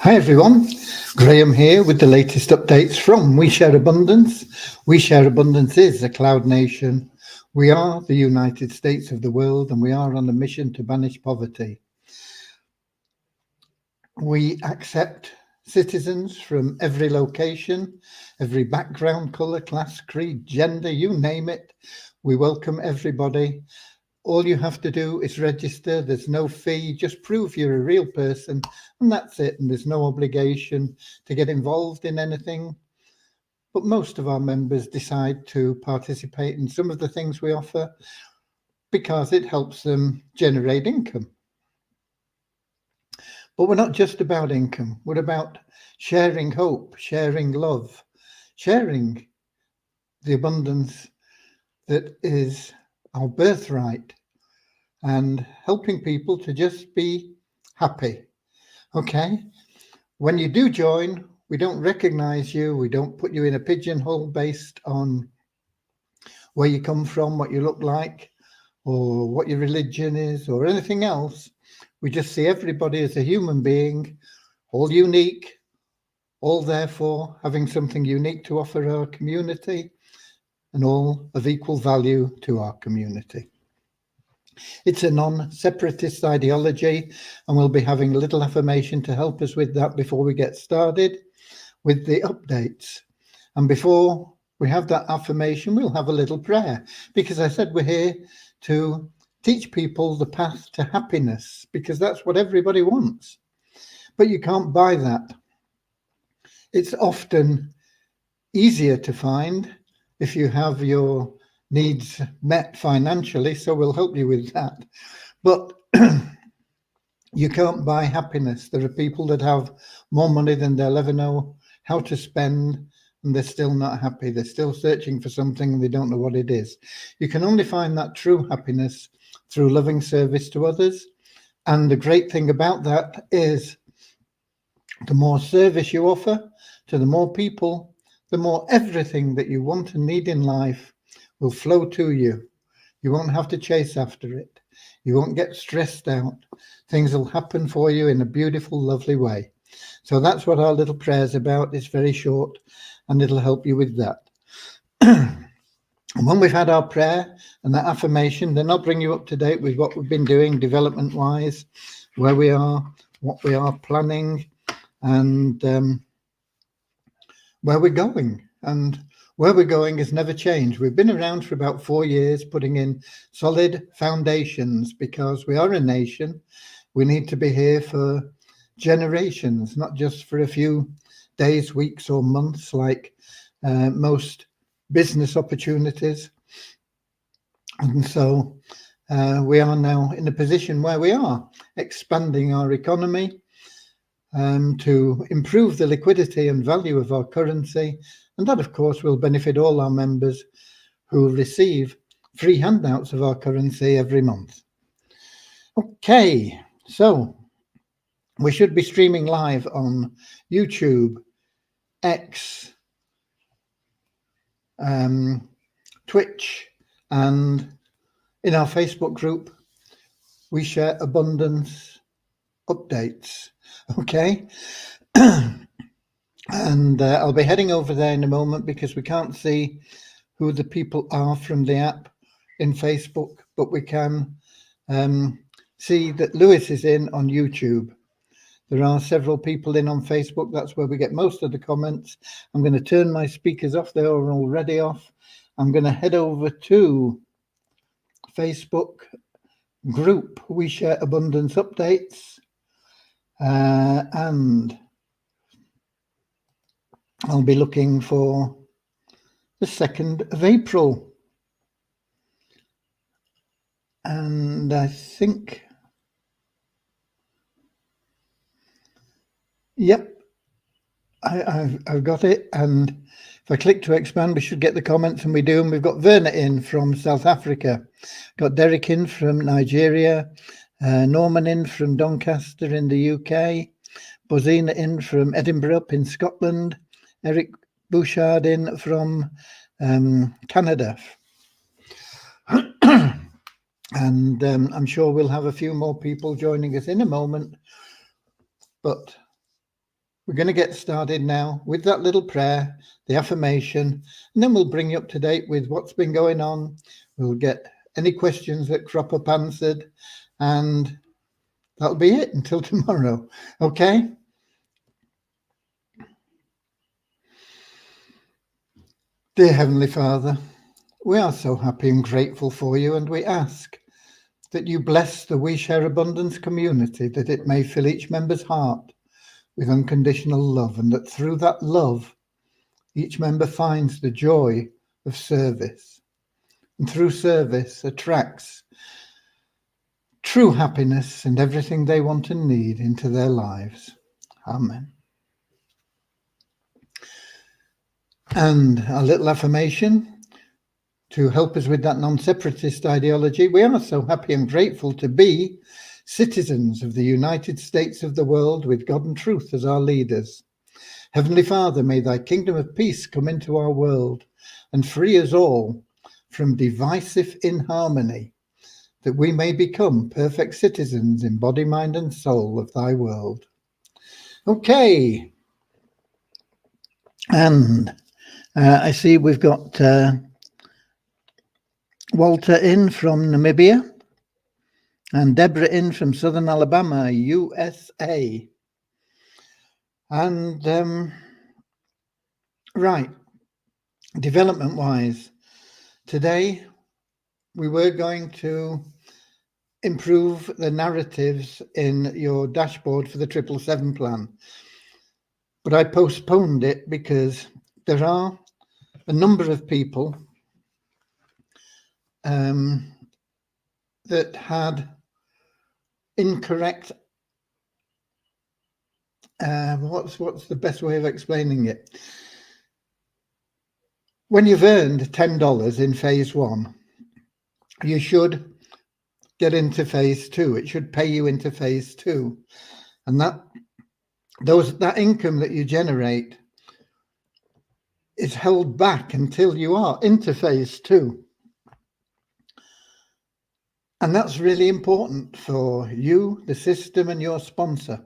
Hi everyone, Graham here with the latest updates from We Share Abundance. We Share Abundance is a cloud nation. We are the United States of the world and we are on a mission to banish poverty. We accept citizens from every location, every background, colour, class, creed, gender, you name it. We welcome everybody. All you have to do is register. There's no fee. Just prove you're a real person and that's it. And there's no obligation to get involved in anything. But most of our members decide to participate in some of the things we offer because it helps them generate income. But we're not just about income. We're about sharing hope, sharing love, sharing the abundance that is our birthright, and helping people to just be happy. Okay, when you do join, we don't recognize you. We don't put you in a pigeonhole based on where you come from, what you look like, or what your religion is, or anything else. We just see everybody as a human being, all unique, all therefore having something unique to offer our community, and all of equal value to our community. It's a non-separatist ideology, and we'll be having a little affirmation to help us with that before we get started with the updates. And before we have that affirmation, we'll have a little prayer, because I said we're here to teach people the path to happiness, because that's what everybody wants. But you can't buy that. It's often easier to find if you have your needs met financially, so we'll help you with that. But you can't buy happiness. There are people that have more money than they'll ever know how to spend, and they're still not happy. They're still searching for something and they don't know what it is. You can only find that true happiness through loving service to others. And the great thing about that is the more service you offer to the more people, the more everything that you want and need in life will flow to you. You won't have to chase after it. You won't get stressed out. Things will happen for you in a beautiful, lovely way. So that's what our little prayer is about. It's very short and it'll help you with that. And when we've had our prayer and that affirmation, then I'll bring you up to date with what we've been doing development-wise, where we are, what we are planning, and where we're going. And where we're going has never changed. We've been around for about 4 years, putting in solid foundations, because we are a nation. We need to be here for generations, not just for a few days, weeks, or months, like most business opportunities. And so we are now in a position where we are expanding our economy to improve the liquidity and value of our currency. And that, of course, will benefit all our members who receive free handouts of our currency every month. Okay, so we should be streaming live on YouTube, X, Twitch, and in our Facebook group, We Share Abundance Updates. Okay. And I'll be heading over there in a moment, because we can't see who the people are from the app in Facebook, but we can see that Lewis is in on YouTube. There are several people in on Facebook. That's where we get most of the comments. I'm going to turn my speakers off. They are already off. I'm going to head over to Facebook group, We Share Abundance Updates, and I'll be looking for the 2nd of April. And I think, yep, I've got it. And if I click to expand, we should get the comments, and we do. And we've got Verna in from South Africa, got Derek in from Nigeria, Norman in from Doncaster in the UK, Bozina in from Edinburgh up in Scotland, Eric Bouchard in from Canada. And I'm sure we'll have a few more people joining us in a moment. But we're going to get started now with that little prayer, the affirmation, and then we'll bring you up to date with what's been going on. We'll get any questions that crop up answered, and that'll be it until tomorrow. Okay? Dear Heavenly Father, we are so happy and grateful for you, and we ask that you bless the We Share Abundance community, that it may fill each member's heart with unconditional love, and that through that love, each member finds the joy of service, and through service attracts true happiness and everything they want and need into their lives. Amen. And a little affirmation to help us with that non-separatist ideology. We are so happy and grateful to be citizens of the United States of the world, with God and truth as our leaders. Heavenly Father, may thy kingdom of peace come into our world and free us all from divisive inharmony, that we may become perfect citizens in body, mind, and soul of thy world. Okay. And I see we've got Walter in from Namibia and Deborah in from Southern Alabama, USA. And right, development-wise, today we were going to improve the narratives in your dashboard for the 777 plan, but I postponed it because there are a number of people that had incorrect, what's the best way of explaining it? When you've earned $10 in phase 1, you should get into phase 2. It should pay you into phase 2, and that income that you generate is held back until you are into phase 2. And that's really important for you, the system, and your sponsor.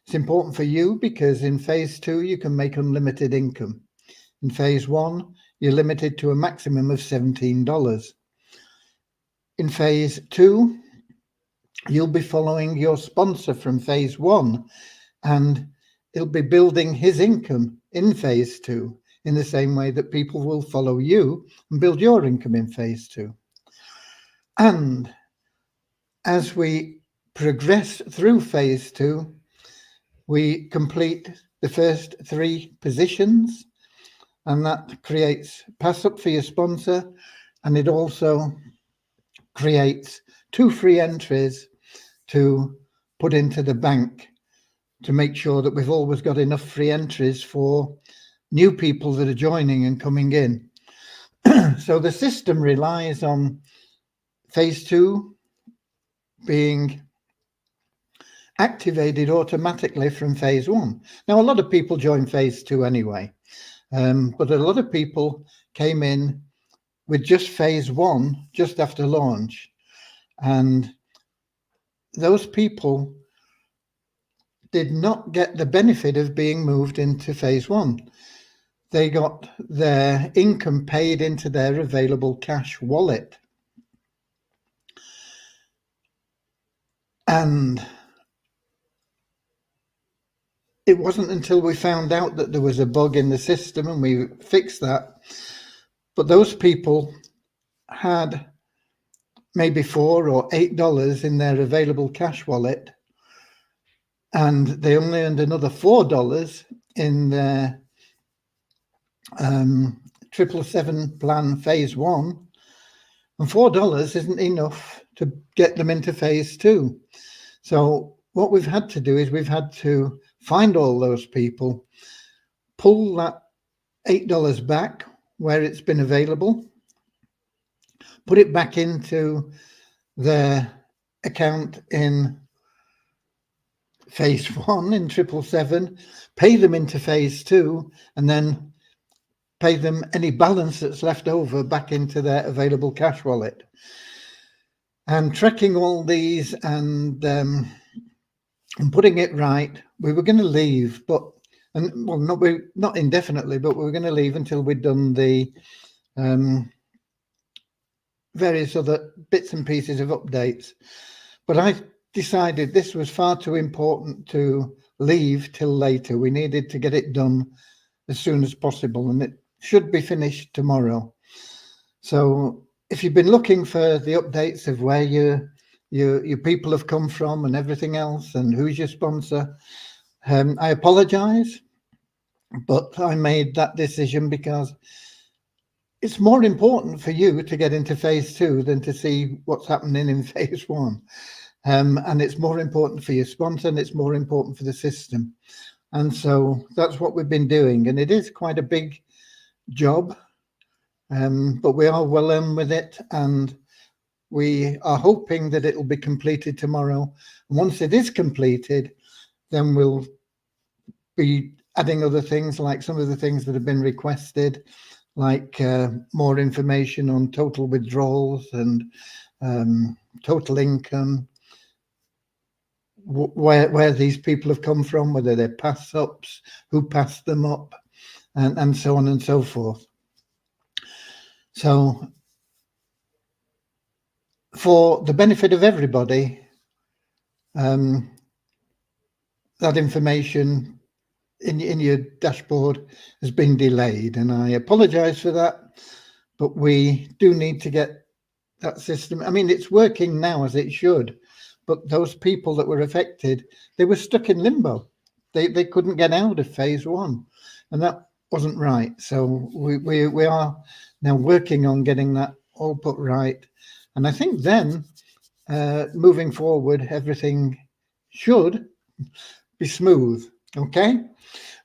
It's important for you because in phase 2, you can make unlimited income. In phase 1, you're limited to a maximum of $17. In phase 2, you'll be following your sponsor from phase 1, and he'll be building his income in phase 2 in the same way that people will follow you and build your income in phase 2. And as we progress through phase 2, we complete the first 3 positions, and that creates pass up for your sponsor, and it also creates 2 free entries to put into the bank to make sure that we've always got enough free entries for new people that are joining and coming in. So the system relies on phase 2 being activated automatically from phase 1. Now, a lot of people join phase 2 anyway, but a lot of people came in with just phase 1 just after launch, and those people did not get the benefit of being moved into phase 1. They got their income paid into their available cash wallet. And it wasn't until we found out that there was a bug in the system and we fixed that. But those people had maybe $4 or $8 in their available cash wallet, and they only earned another $4 in their 777 plan phase 1, and $4 isn't enough to get them into phase 2. So what we've had to do is we've had to find all those people, pull that $8 back where it's been available, put it back into their account in phase 1 in 777, pay them into phase 2, and then pay them any balance that's left over back into their available cash wallet. And tracking all these and and putting it right. We were going to leave, but not indefinitely, but we were going to leave until we'd done the various other bits and pieces of updates. But I decided this was far too important to leave till later. We needed to get it done as soon as possible, and it should be finished tomorrow. So if you've been looking for the updates of where your people have come from and everything else, and who's your sponsor, I apologize, but I made that decision because it's more important for you to get into phase 2 than to see what's happening in phase 1. And it's more important for your sponsor, and it's more important for the system. And so that's what we've been doing. And it is quite a big job, but we are well on with it. And we are hoping that it will be completed tomorrow. And once it is completed, then we'll be adding other things, like some of the things that have been requested, like more information on total withdrawals and total income, where these people have come from, whether they're pass ups, who passed them up, and so on and so forth. So for the benefit of everybody, that information in your dashboard has been delayed, and I apologize for that, but we do need to get that system. I mean, it's working now as it should, but those people that were affected, they were stuck in limbo. They couldn't get out of phase 1, and that wasn't right. So we are now working on getting that all put right. And I think then moving forward, everything should be smooth. Okay.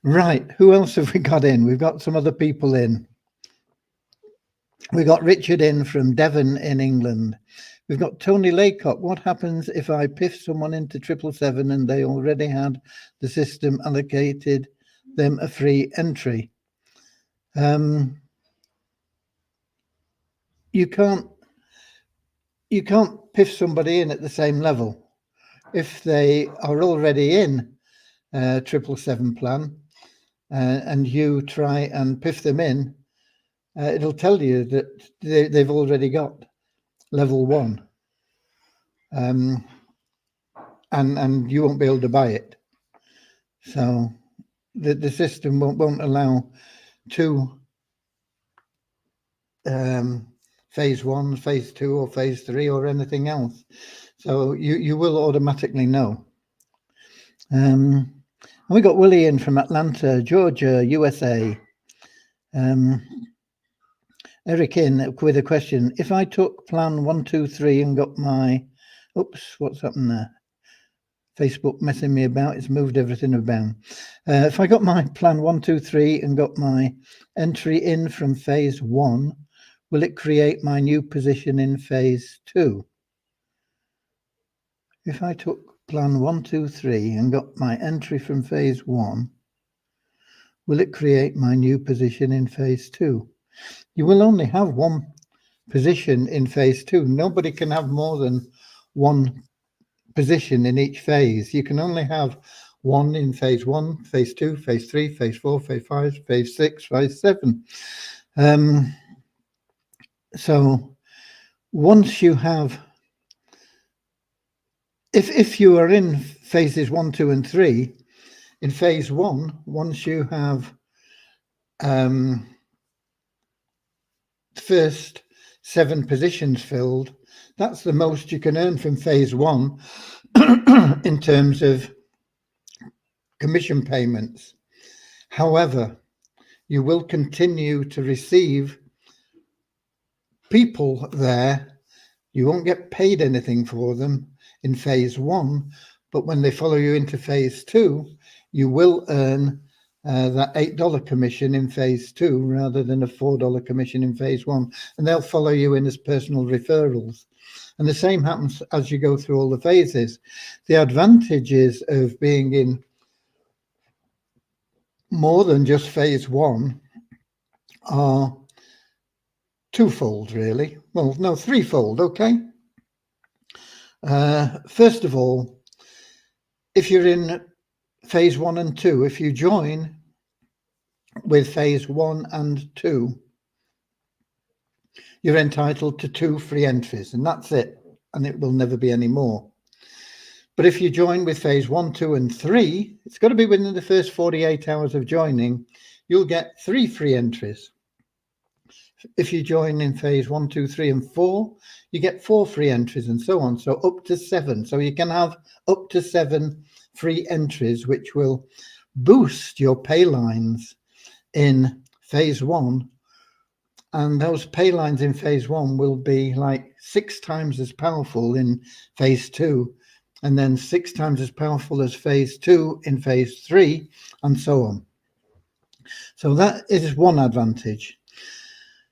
Right. Who else have we got in? We've got some other people in. We got Richard in from Devon in England. We've got Tony Laycock. What happens if I piff someone into 777 and they already had the system allocated them a free entry? You can't piff somebody in at the same level. If they are already in 777 plan and you try and piff them in, it'll tell you that they've already got level 1, and you won't be able to buy it. So the system won't allow 2 phase 1, phase 2, or phase 3, or anything else. So you will automatically know. And we got Willie in from Atlanta, Georgia, USA. Eric in with a question. If I took plan 1, 2, 3 and got my, oops, what's happened there? Facebook messing me about. It's moved everything about. If I got my plan 1, 2, 3 and got my entry in from phase 1, will it create my new position in phase 2? If I took plan 1, 2, 3 and got my entry from phase 1, will it create my new position in phase 2? You will only have one position in phase 2. Nobody can have more than one position in each phase. You can only have one in phase 1, phase 2, phase 3, phase 4, phase 5, phase 6, phase 7. So once you have, if you are in phases 1, 2, and 3, in phase 1, once you have first 7 positions filled, that's the most you can earn from phase 1 in terms of commission payments. However, you will continue to receive people there. You won't get paid anything for them in phase 1, but when they follow you into phase 2, you will earn that $8 commission in phase 2 rather than a $4 commission in phase 1, and they'll follow you in as personal referrals. And the same happens as you go through all the phases. The advantages of being in more than just phase 1 are twofold, really. Well, no, threefold, okay? First of all, if you're in phase 1 and 2, if you join with phase 1 and 2, you're entitled to 2 free entries, and that's it, and it will never be any more. But if you join with phase 1, 2, and 3, it's got to be within the first 48 hours of joining, you'll get 3 free entries. If you join in phase 1, 2, 3, and 4, you get 4 free entries, and so on. So up to 7. So you can have up to 7 free entries, which will boost your pay lines in phase 1. And those pay lines in phase 1 will be like 6 times as powerful in phase 2, and then 6 times as powerful as phase 2 in phase 3, and so on. So that is one advantage.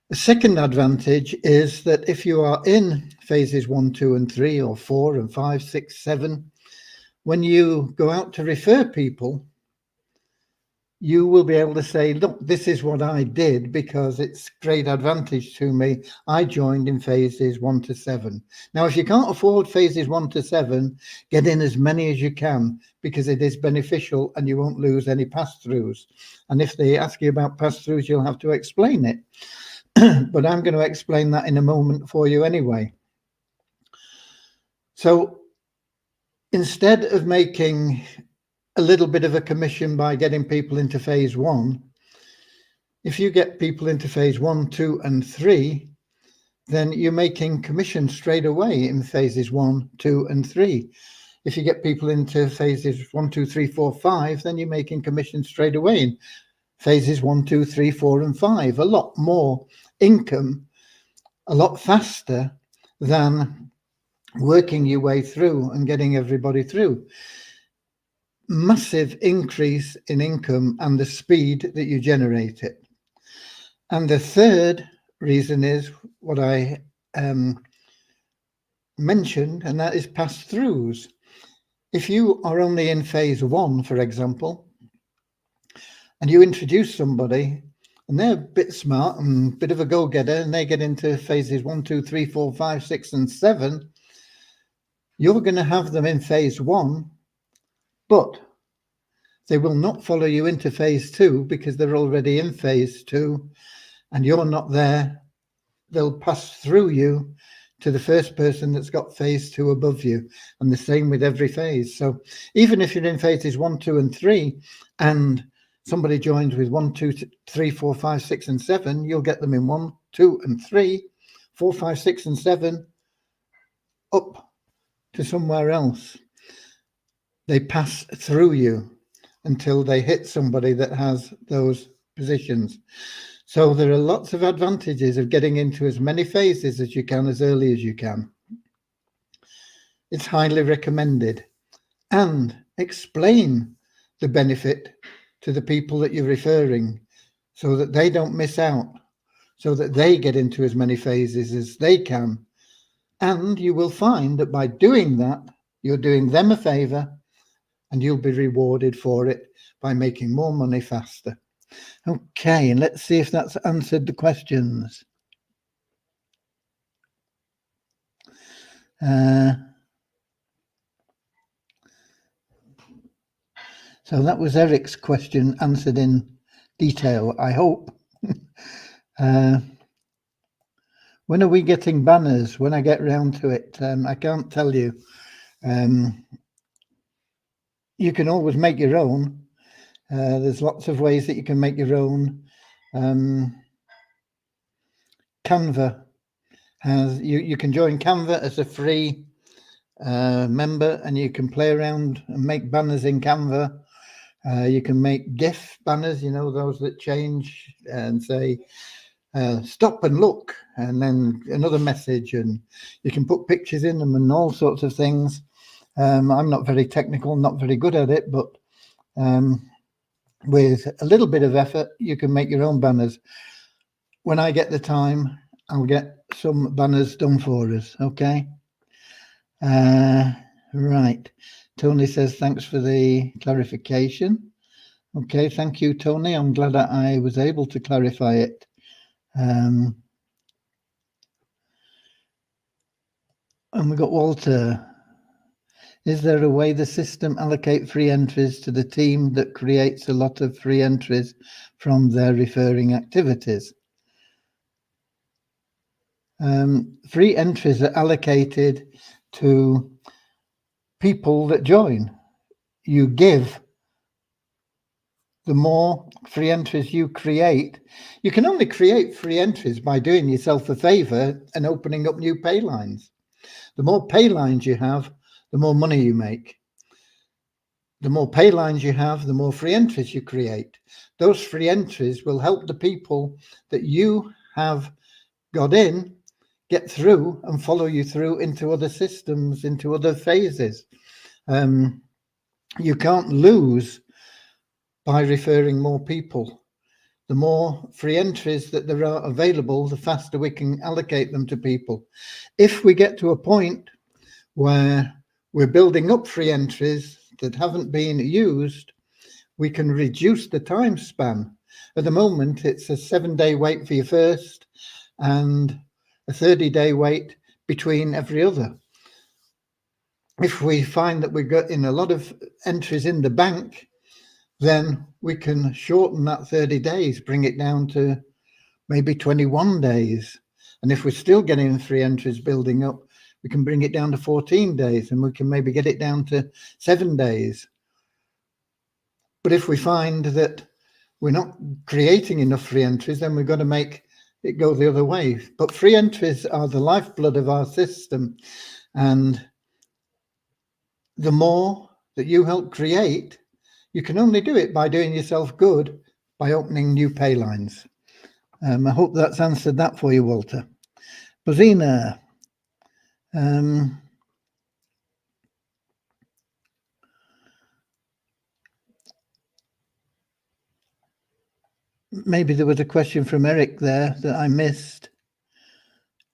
The second advantage is that if you are in phases 1, 2, and 3, or 4 and 5, 6, 7, when you go out to refer people, you will be able to say, look, this is what I did because it's great advantage to me. I joined in phases 1 to 7. Now, if you can't afford phases 1 to 7, get in as many as you can because it is beneficial and you won't lose any pass-throughs. And if they ask you about pass-throughs, you'll have to explain it. But I'm going to explain that in a moment for you anyway. So instead of making a little bit of a commission by getting people into phase 1, if you get people into phase 1, 2, and 3, then you're making commission straight away in phases 1, 2, and 3. If you get people into phases 1, 2, 3, 4, 5, then you're making commission straight away in phases 1, 2, 3, 4, and 5. A lot more income, a lot faster than working your way through and getting everybody through. Massive increase in income and the speed that you generate it. And the third reason is what I mentioned, and that is pass-throughs. If you are only in phase 1, for example, and you introduce somebody and they're a bit smart and a bit of a go-getter and they get into phases 1, 2, 3, 4, 5, 6, and 7, you're going to have them in phase 1, but they will not follow you into phase 2 because they're already in phase 2 and you're not there. They'll pass through you to the first person that's got phase 2 above you, and the same with every phase. So even if you're in phases 1, 2, and 3 and somebody joins with 1, 2, 3, 4, 5, 6, and 7, you'll get them in 1, 2, and 3, 4, 5, 6, and 7 up to somewhere else. They pass through you until they hit somebody that has those positions. So there are lots of advantages of getting into as many phases as you can as early as you can. It's highly recommended. And explain the benefit to the people that you're referring so that they don't miss out, so that they get into as many phases as they can. And you will find that by doing that, you're doing them a favor and you'll be rewarded for it by making more money faster. Okay, and let's see if that's answered the questions. So that was Eric's question answered in detail, I hope. When are we getting banners? When I get round to it, I can't tell you. You can always make your own. There's lots of ways that you can make your own. Canva has, you can join Canva as a free member and you can play around and make banners in Canva. You can make GIF banners, you know, those that change and say, stop and look, and then another message, and you can put pictures in them and all sorts of things. I'm not very technical, not very good at it, but with a little bit of effort, you can make your own banners. When I get the time, I'll get some banners done for us, okay? Right. Tony says, thanks for the clarification. Okay, thank you, Tony. I'm glad that I was able to clarify it. And we got Walter. Is there a way the system allocate free entries to the team that creates a lot of free entries from their referring activities? Free entries are allocated to people that join. You give. The more free entries you create, you can only create free entries by doing yourself a favor and opening up new pay lines. The more pay lines you have, the more money you make. The more pay lines you have, the more free entries you create. Those free entries will help the people that you have got in get through and follow you through into other systems, into other phases. You can't lose by referring more people. The more free entries that there are available, the faster we can allocate them to people. If we get to a point where we're building up free entries that haven't been used, we can reduce the time span. At the moment, it's a 7-day wait for your first and a 30-day wait between every other. If we find that we've got in a lot of entries in the bank, then we can shorten that 30 days, bring it down to maybe 21 days. And if we're still getting 3 entries building up, we can bring it down to 14 days, and we can maybe get it down to 7 days. But if we find that we're not creating enough free entries, then we've got to make it go the other way. But free entries are the lifeblood of our system. And the more that you help create, you can only do it by doing yourself good, by opening new pay lines. I hope that's answered that for you, Walter. Bozina, maybe there was a question from Eric there that I missed,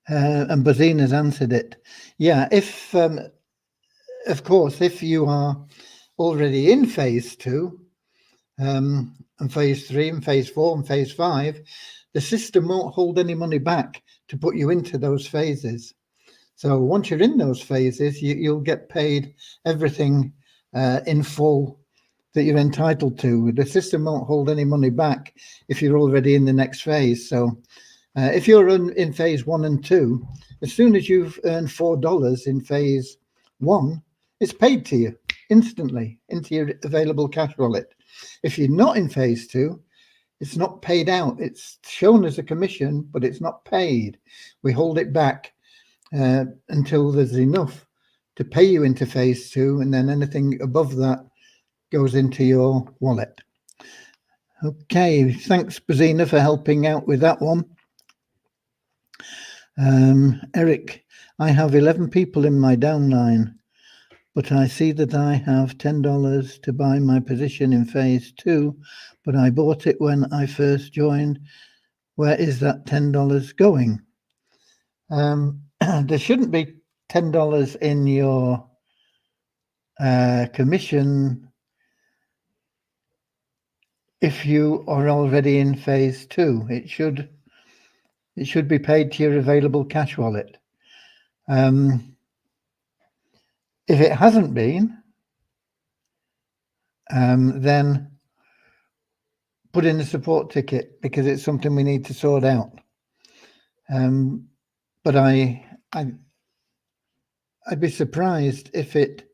and Bozina's answered it. Yeah, if, of course, if you are already in phase 2, and phase 3 and phase 4 and phase 5, the system won't hold any money back to put you into those phases. So once you're in those phases, you'll get paid everything in full that you're entitled to. The system won't hold any money back if you're already in the next phase. So if you're in phase 1 and 2, as soon as you've earned $4 in phase 1, it's paid to you instantly into your available cash wallet. If you're not in phase 2, it's not paid out. It's shown as a commission, but it's not paid. We hold it back until there's enough to pay you into phase 2, and then anything above that goes into your wallet. Okay, thanks, Bozina, for helping out with that one. Eric, I have 11 people in my downline, but I see that I have $10 to buy my position in phase 2, but I bought it when I first joined. Where is that $10 going? There shouldn't be $10 in your commission if you are already in phase 2. It should be paid to your available cash wallet. If it hasn't been, then put in a support ticket, because it's something we need to sort out. But I'd be surprised if it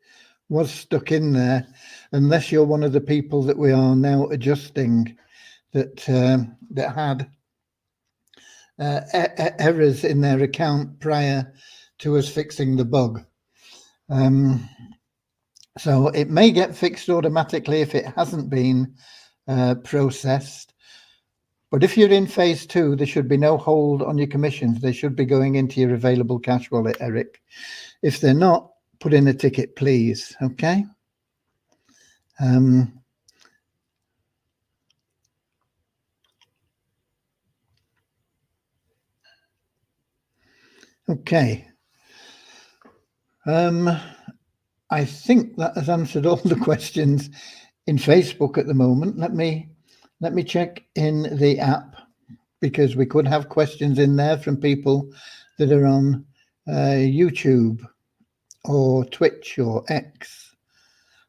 was stuck in there, unless you're one of the people that we are now adjusting that had errors in their account prior to us fixing the bug. So it may get fixed automatically if it hasn't been processed. But if you're in phase 2, there should be no hold on your commissions. They should be going into your available cash wallet, Eric. If they're not, put in a ticket, please. Okay. Okay. I think that has answered all the questions in Facebook at the moment. Let me check in the app, because we could have questions in there from people that are on YouTube or Twitch or X.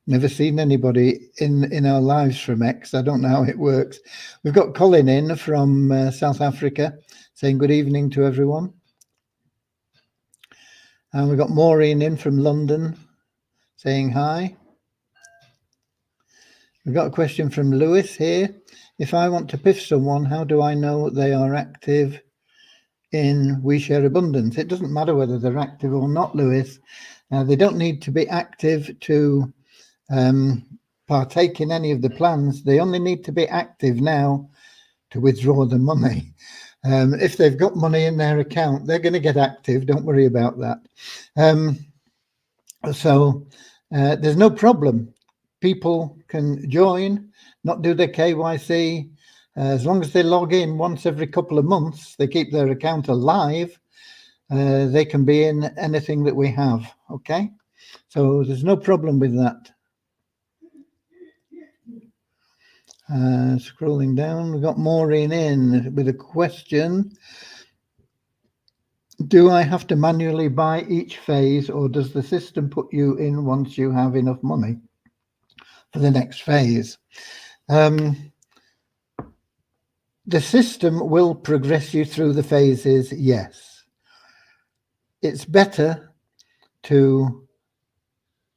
Never seen anybody in our lives from X. I don't know how it works. We've got Colin in from South Africa saying good evening to everyone. And we've got Maureen in from London saying hi. We've got a question from Lewis here. If I want to piff someone, how do I know they are active in We Share Abundance? It doesn't matter whether they're active or not, Lewis. They don't need to be active to partake in any of the plans. They only need to be active now to withdraw the money. If they've got money in their account, they're going to get active. Don't worry about that. So there's no problem. People can join, not do their KYC. As long as they log in once every couple of months, they keep their account alive. They can be in anything that we have. Okay, so there's no problem with that. Scrolling down, we've got Maureen in with a question. Do I have to manually buy each phase, or does the system put you in once you have enough money for the next phase? The system will progress you through the phases, yes. It's better to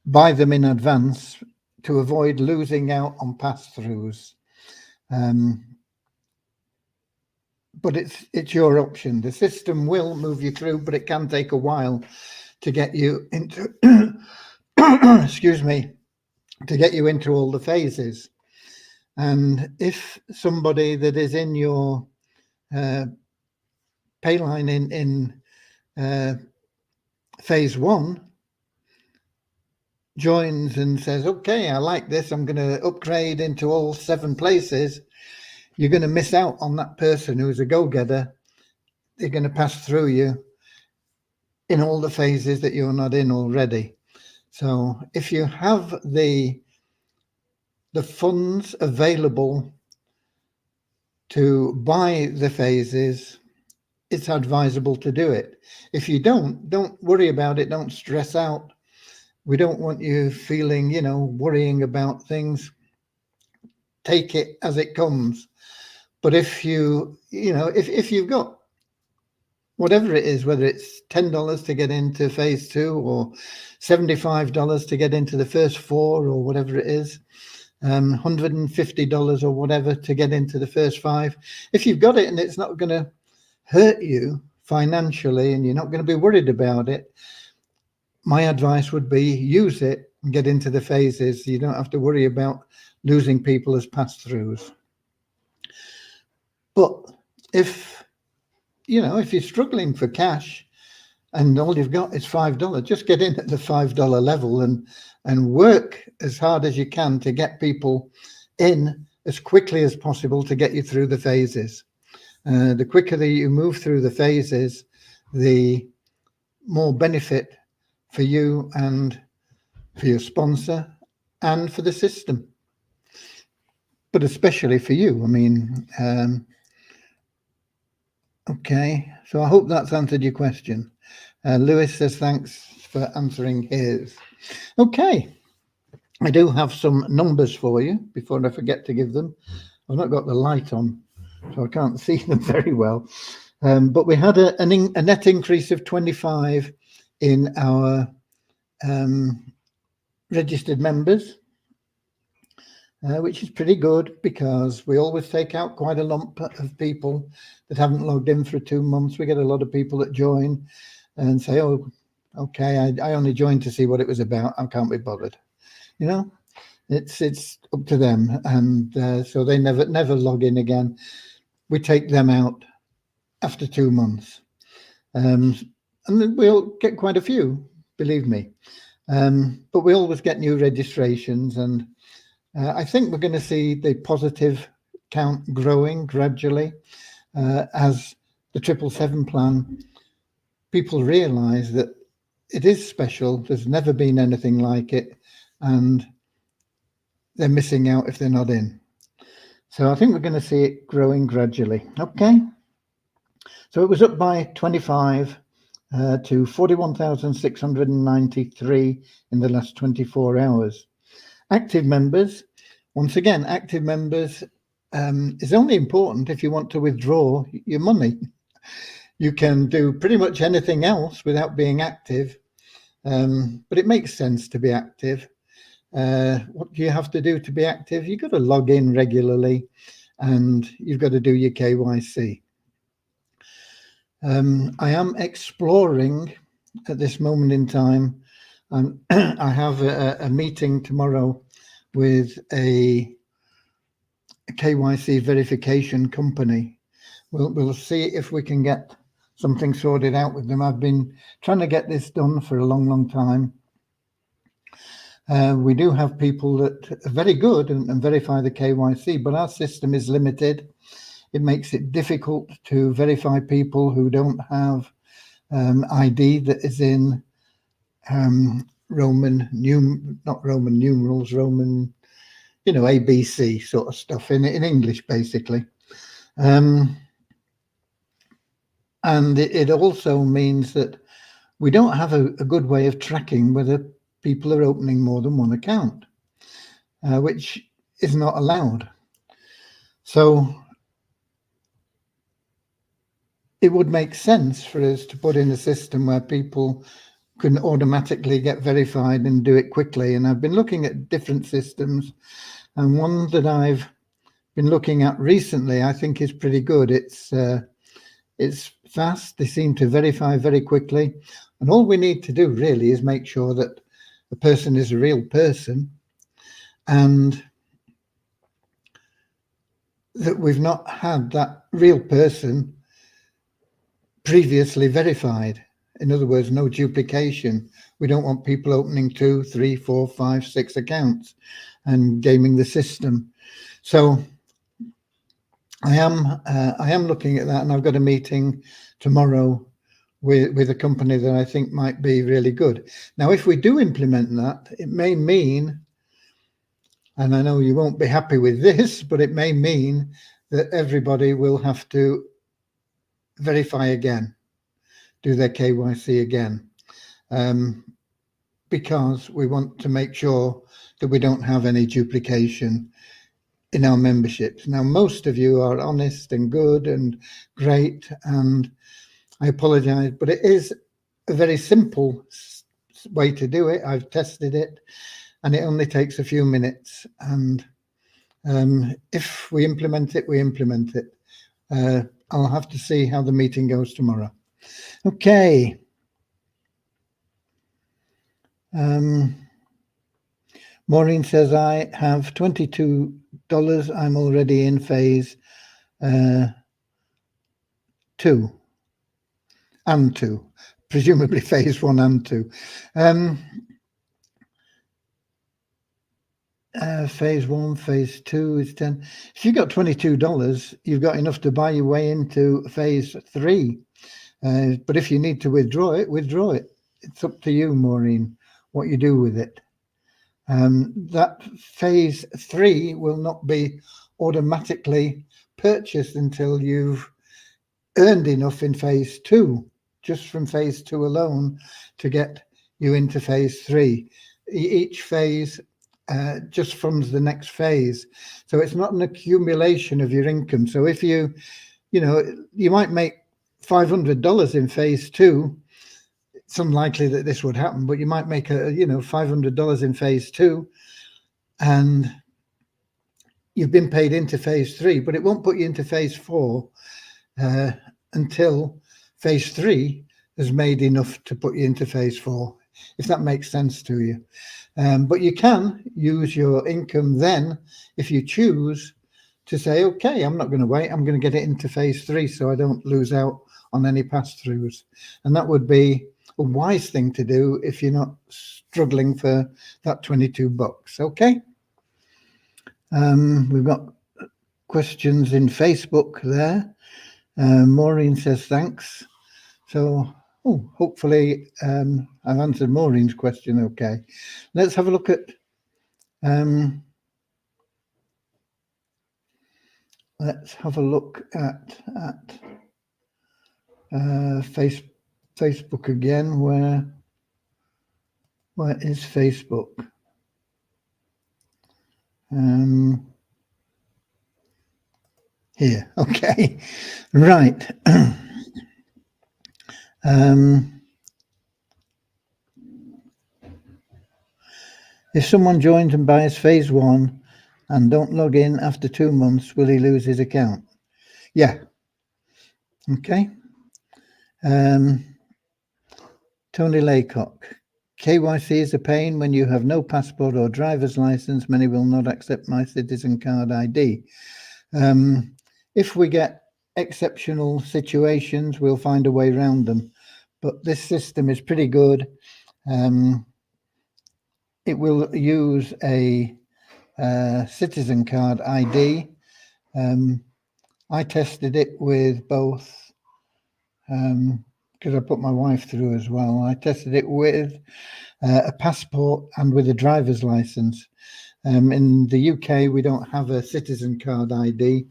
buy them in advance to avoid losing out on pass-throughs. But it's your option. The system will move you through, but it can take a while to get you into excuse me, to get you into all the phases. And if somebody that is in your pay line in phase 1 joins and says, okay, I like this, I'm going to upgrade into all 7 places, you're going to miss out on that person who's a go-getter. They're going to pass through you in all the phases that you're not in already. So if you have the funds available to buy the phases, it's advisable to do it. If you don't worry about it, don't stress out. We don't want you feeling, worrying about things. Take it as it comes. But if if you've got whatever it is, whether it's $10 to get into phase 2 or $75 to get into the first 4 or whatever it is, $150 or whatever to get into the first 5, if you've got it and it's not going to hurt you financially and you're not going to be worried about it, my advice would be use it and get into the phases. You don't have to worry about losing people as pass-throughs. But if you're struggling for cash and all you've got is $5, just get in at the $5 level and work as hard as you can to get people in as quickly as possible to get you through the phases. The quicker that you move through the phases, the more benefit for you and for your sponsor and for the system, but especially for you. I mean, okay, so I hope that's answered your question. Lewis says thanks for answering his. Okay, I do have some numbers for you before I forget to give them. I've not got the light on, so I can't see them very well. But we had a net increase of 25 in our registered members, which is pretty good because we always take out quite a lump of people that haven't logged in for 2 months. We get a lot of people that join and say, oh, okay, I only joined to see what it was about. I can't be bothered. It's up to them. And so they never log in again. We take them out after 2 months. And then we'll get quite a few, believe me. But we always get new registrations, and I think we're going to see the positive count growing gradually as the 777 plan. People realize that it is special. There's never been anything like it, and they're missing out if they're not in. So I think we're going to see it growing gradually. Okay. So it was up by 25 to 41,693 in the last 24 hours. Active members, once again, active members is only important if you want to withdraw your money. You can do pretty much anything else without being active, but it makes sense to be active. What do you have to do to be active? You've got to log in regularly and you've got to do your KYC. I am exploring at this moment in time. I have a meeting tomorrow with a KYC verification company. We'll see if we can get something sorted out with them. I've been trying to get this done for a long time. We do have people that are very good and verify the KYC, but our system is limited. It makes it difficult to verify people who don't have ID that is in Roman numerals, Roman, ABC sort of stuff in English, basically. And it also means that we don't have a good way of tracking whether people are opening more than one account, which is not allowed. So it would make sense for us to put in a system where people can automatically get verified and do it quickly. And I've been looking at different systems, and one that I've been looking at recently, I think is pretty good. It's fast. They seem to verify very quickly. And all we need to do really is make sure that the person is a real person and that we've not had that real person previously verified. In other words, no duplication. We don't want people opening 2, 3, 4, 5, 6 accounts and gaming the system. So I am looking at that, and I've got a meeting tomorrow with a company that I think might be really good. Now, if we do implement that, it may mean, and I know you won't be happy with this, but it may mean that everybody will have to verify again, do their KYC again, because we want to make sure that we don't have any duplication in our memberships. Now, most of you are honest and good and great, and I apologize, but it is a very simple way to do it. I've tested it, and it only takes a few minutes. And if we implement it, we implement it. I'll have to see how the meeting goes tomorrow. Okay. Maureen says, I have $22. I'm already in phase 2 and 2, presumably phase 1 and 2. Phase 1, phase 2 is 10. If you've got $22, you've got enough to buy your way into phase 3. But if you need to withdraw it, withdraw it. It's up to you, Maureen, what you do with it. That phase 3 will not be automatically purchased until you've earned enough in phase 2, just from phase 2 alone, to get you into phase 3. Each phase just funds the next phase. So it's not an accumulation of your income. So if you might make $500 in phase 2, it's unlikely that this would happen, but you might make $500 in phase 2 and you've been paid into phase 3, but it won't put you into phase 4 until phase 3 has made enough to put you into phase 4, if that makes sense to you. But you can use your income then, if you choose, to say, okay, I'm not going to wait, I'm going to get it into phase 3 so I don't lose out on any pass-throughs. And that would be a wise thing to do if you're not struggling for that $22. Okay. We've got questions in Facebook there. Maureen says thanks. So hopefully I've answered Maureen's question okay. Let's have a look at Facebook Facebook again. Where is Facebook? Here. Okay. Right. If someone joins and buys phase 1 and don't log in after 2 months, will he lose his account? Yeah. Okay. Tony Laycock. KYC is a pain when you have no passport or driver's license. Many will not accept my citizen card ID. If we get exceptional situations, we'll find a way around them. But this system is pretty good. It will use a citizen card ID. I tested it with both, because I put my wife through as well. I tested it with a passport and with a driver's license. In the UK, we don't have a citizen card ID.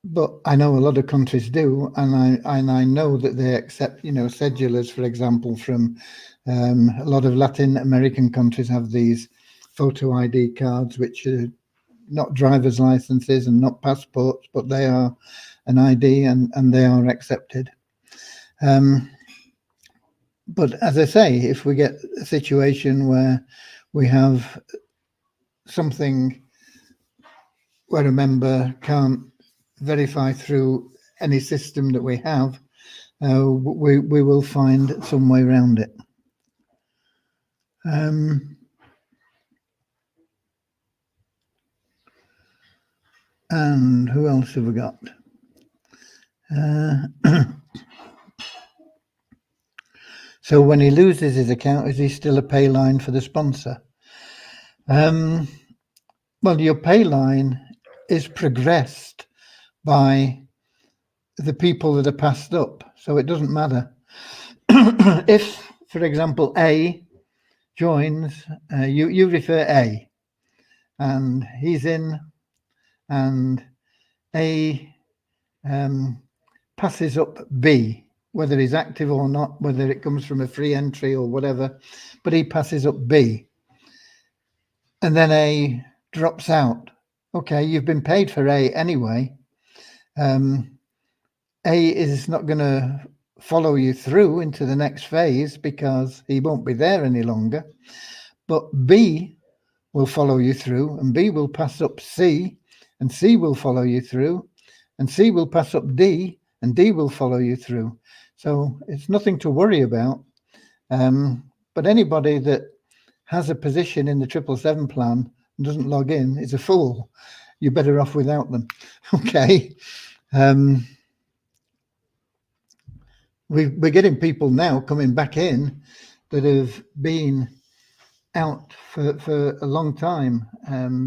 But I know a lot of countries do, and I know that they accept, cedulars, for example, from a lot of Latin American countries have these photo ID cards, which are not driver's licenses and not passports, but they are an ID and they are accepted. But as I say, if we get a situation where we have something where a member can't verify through any system that we have, we will find some way around it. And who else have we got? So when he loses his account, is he still a pay line for the sponsor? Well, your pay line is progressed by the people that are passed up, so it doesn't matter. If, for example, A joins, you refer A, and he's in, and A passes up B, whether he's active or not, whether it comes from a free entry or whatever, but he passes up B. And then A drops out. Okay, you've been paid for A anyway. A is not going to follow you through into the next phase because he won't be there any longer. But B will follow you through, and B will pass up C, and C will follow you through, and C will pass up D, and D will follow you through. So it's nothing to worry about. But anybody that has a position in the 777 plan and doesn't log in is a fool. You're better off without them. Okay. We're getting people now coming back in that have been out for a long time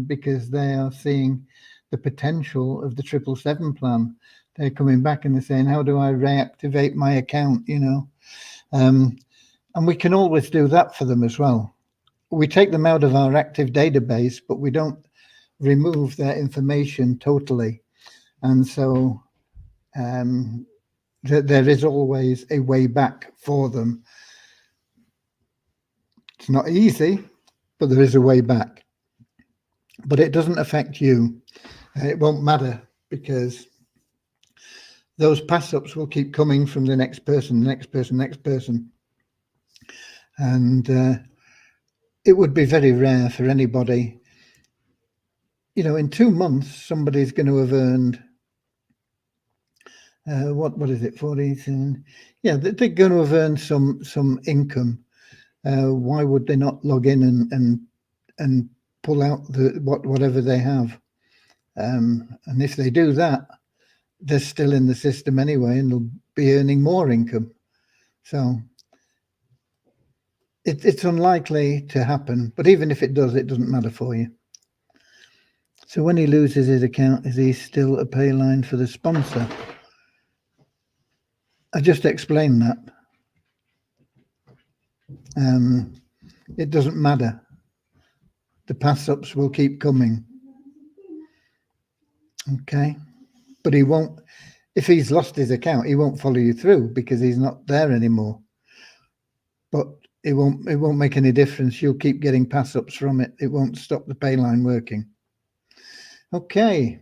because they are seeing the potential of the 777 plan. They're coming back and they're saying, how do I reactivate my account, and we can always do that for them as well. We take them out of our active database, but we don't remove their information totally. And so there is always a way back for them. It's not easy, but there is a way back. But it doesn't affect you. It won't matter because those pass-ups will keep coming from the next person, the next person, next person. And it would be very rare for anybody. In 2 months, somebody's going to have earned, what is it, 47? Yeah, they're going to have earned some income. Why would they not log in and pull out whatever they have? And if they do that, they're still in the system anyway, and they'll be earning more income. So it's unlikely to happen, but even if it does, it doesn't matter for you. So when he loses his account, is he still a pay line for the sponsor? I just explained that. It doesn't matter. The pass-ups will keep coming. Okay. but he won't. If he's lost his account, he won't follow you through because he's not there anymore. But it won't make any difference. You'll keep getting pass ups from it. It won't stop the pay line working. Okay,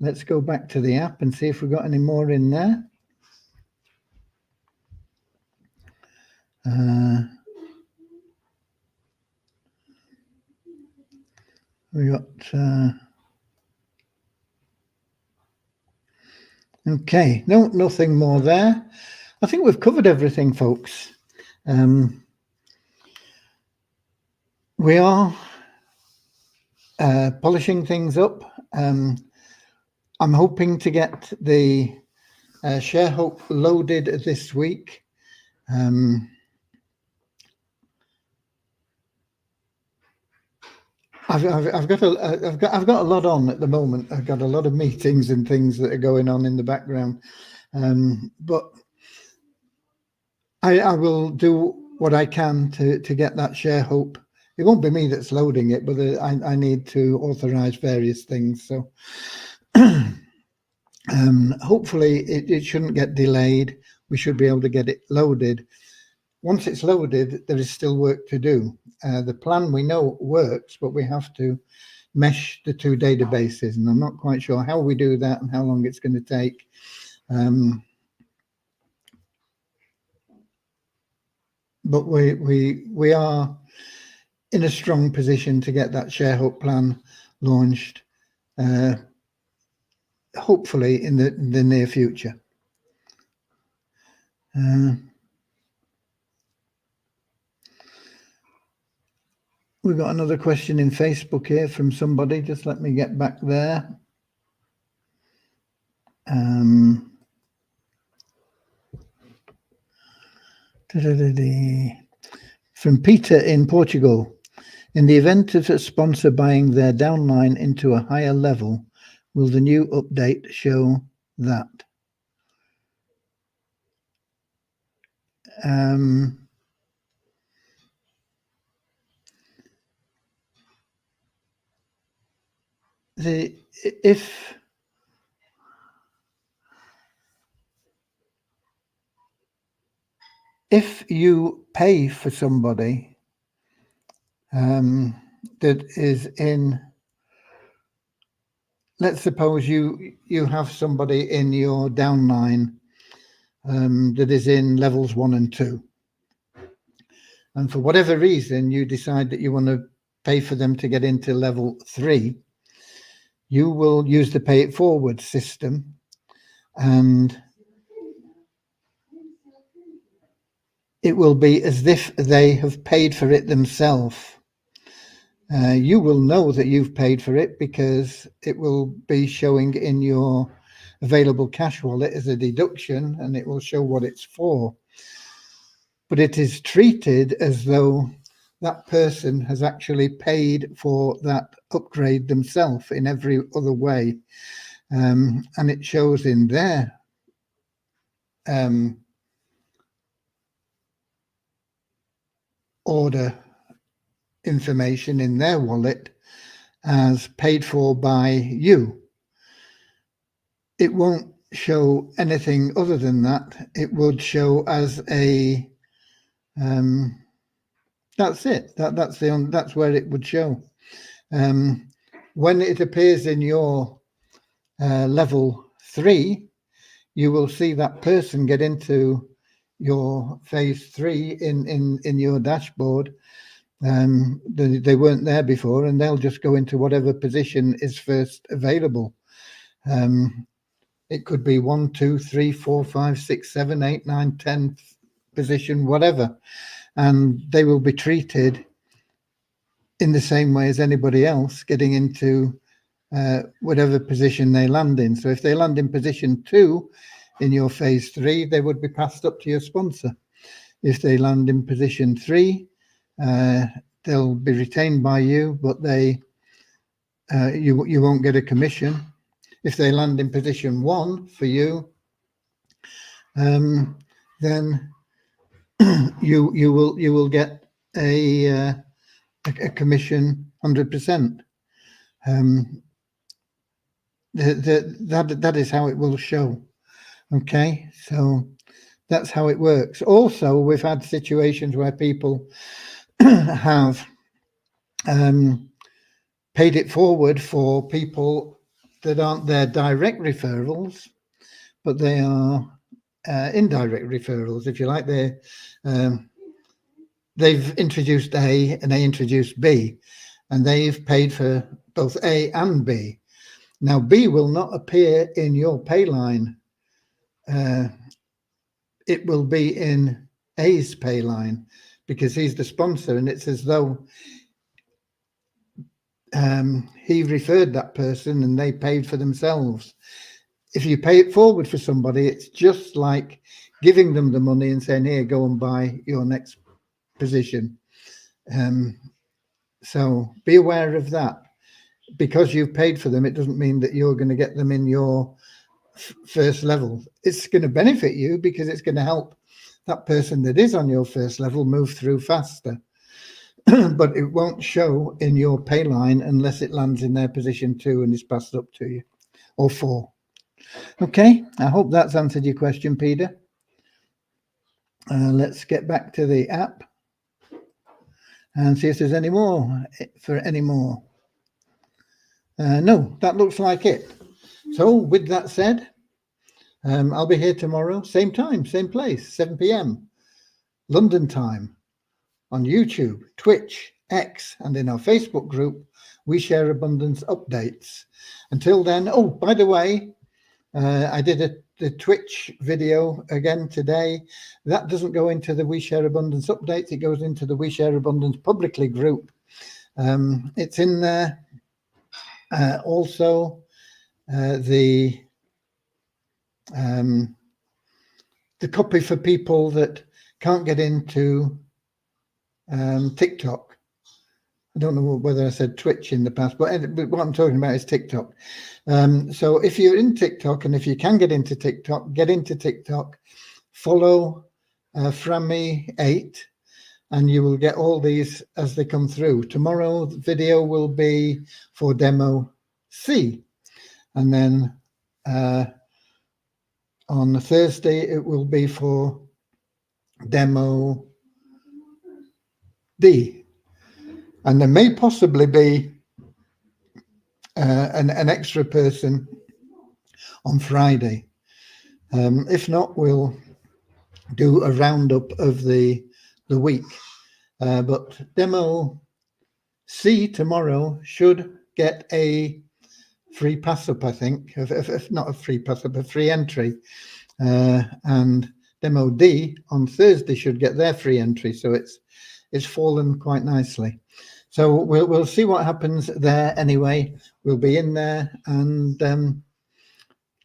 let's go back to the app and see if we've got any more in there. We got okay, no, nothing more there. I think we've covered everything, folks. We are polishing things up. I'm hoping to get the ShareHope loaded this week. I've got a lot on at the moment. I've got a lot of meetings and things that are going on in the background, but I will do what I can to get that ShareHope. It won't be me that's loading it, but I need to authorize various things. So hopefully it shouldn't get delayed. We should be able to get it loaded. Once it's loaded, there is still work to do. The plan we know works, but we have to mesh the two databases, and I'm not quite sure how we do that and how long it's going to take. But we are in a strong position to get that ShareHope plan launched, hopefully in the near future. We've got another question in Facebook here from somebody. Just let me get back there. From Peter in Portugal. In the event of a sponsor buying their downline into a higher level, will the new update show that? If you pay for somebody that is in, let's suppose you have somebody in your downline that is in levels 1 and 2, and for whatever reason you decide that you want to pay for them to get into level 3, you will use the pay it forward system, and it will be as if they have paid for it themselves. You will know that you've paid for it because it will be showing in your available cash wallet as a deduction, and it will show what it's for. But it is treated as though that person has actually paid for that upgrade themselves in every other way. And it shows in their order information in their wallet as paid for by you. It won't show anything other than that. It would show as a that's it. That's where it would show. When it appears in your level 3, you will see that person get into your phase 3 in your dashboard. They weren't there before, and they'll just go into whatever position is first available. It could be 1, 2, 3, 4, 5, 6, 7, 8, 9, 10th position, whatever, and they will be treated in the same way as anybody else getting into whatever position they land in. So if they land in position 2 in your phase 3, they would be passed up to your sponsor. If they land in position 3, they'll be retained by you, but you won't get a commission. If they land in position 1 for you, then you will get a commission 100%. that is how it will show. Okay, so that's how it works. Also, we've had situations where people have paid it forward for people that aren't their direct referrals, but they are indirect referrals, if you like. They've introduced A and they introduced B, and they've paid for both A and B. Now, B will not appear in your pay line. It will be in A's pay line because he's the sponsor, and it's as though he referred that person and they paid for themselves. If you pay it forward for somebody, it's just like giving them the money and saying, here, go and buy your next position. So be aware of that. Because you've paid for them, it doesn't mean that you're going to get them in your first level. It's going to benefit you because it's going to help that person that is on your first level move through faster. But it won't show in your pay line unless it lands in their position 2 and is passed up to you, or 4. Okay, I hope that's answered your question, Peter. Let's get back to the app and see if there's any more for any more. No, that looks like it. So with that said, I'll be here tomorrow, same time, same place, 7 p.m. London time, on YouTube, Twitch, X, and in our Facebook group, We Share Abundance Updates. Until then, oh, by the way, I did the Twitch video again today. That doesn't go into the We Share Abundance Updates. It goes into the We Share Abundance Publicly group. It's in there. Also, the copy for people that can't get into TikTok. I don't know whether I said Twitch in the past, but what I'm talking about is TikTok. So if you're in TikTok and if you can get into TikTok, follow Frammy8, and you will get all these as they come through. Tomorrow, the video will be for demo C. And then on Thursday, it will be for demo D. And there may possibly be an extra person on Friday. If not, we'll do a roundup of the week. But demo C tomorrow should get a free pass up, I think. If not a free pass up, a free entry. And demo D on Thursday should get their free entry. So it's fallen quite nicely. So we'll see what happens there anyway. We'll be in there and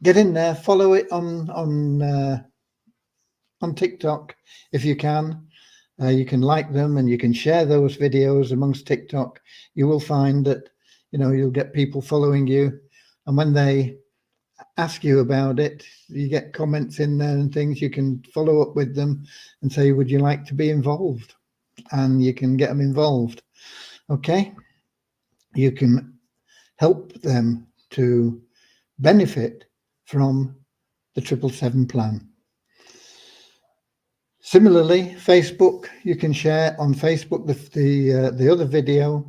get in there. Follow it on TikTok if you can. You can like them and you can share those videos amongst TikTok. You will find that you'll get people following you, and when they ask you about it, you get comments in there and things. You can follow up with them and say, would you like to be involved? And you can get them involved. Okay, you can help them to benefit from the 777 plan. Similarly, Facebook, you can share on Facebook the other video.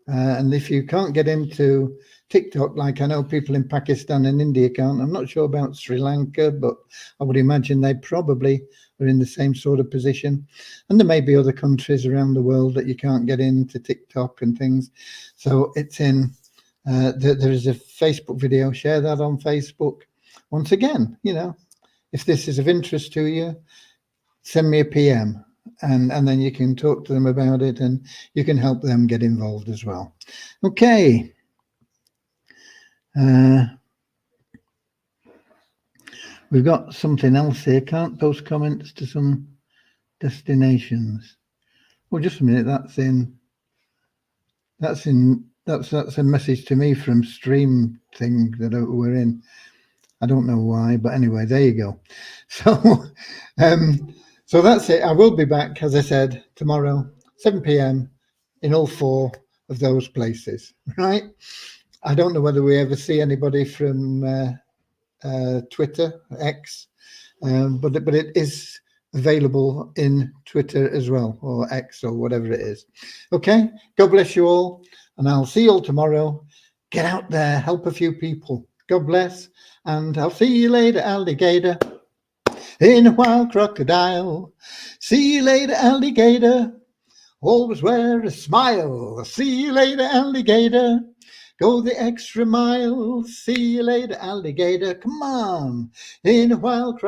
And if you can't get into TikTok, like I know people in Pakistan and India can't, I'm not sure about Sri Lanka, but I would imagine they probably are in the same sort of position. And there may be other countries around the world that you can't get into TikTok and things. So it's in, there is a Facebook video, share that on Facebook. Once again, if this is of interest to you, send me a PM. And then you can talk to them about it and you can help them get involved as well. Okay. We've got something else here. Can't post comments to some destinations. Well, just a minute. That's a message to me from Stream thing that we're in. I don't know why, but anyway, there you go. So, so that's it. I will be back, as I said, tomorrow, 7 p.m. in all 4 of those places, right? I don't know whether we ever see anybody from Twitter, X, but it is available in Twitter as well, or X, or whatever it is. Okay, God bless you all, and I'll see you all tomorrow. Get out there, help a few people. God bless, and I'll see you later, alligator, in a wild crocodile. See you later, alligator. Always wear a smile. See you later, alligator. Go the extra mile. See you later, alligator. Come on, in a wild crocodile.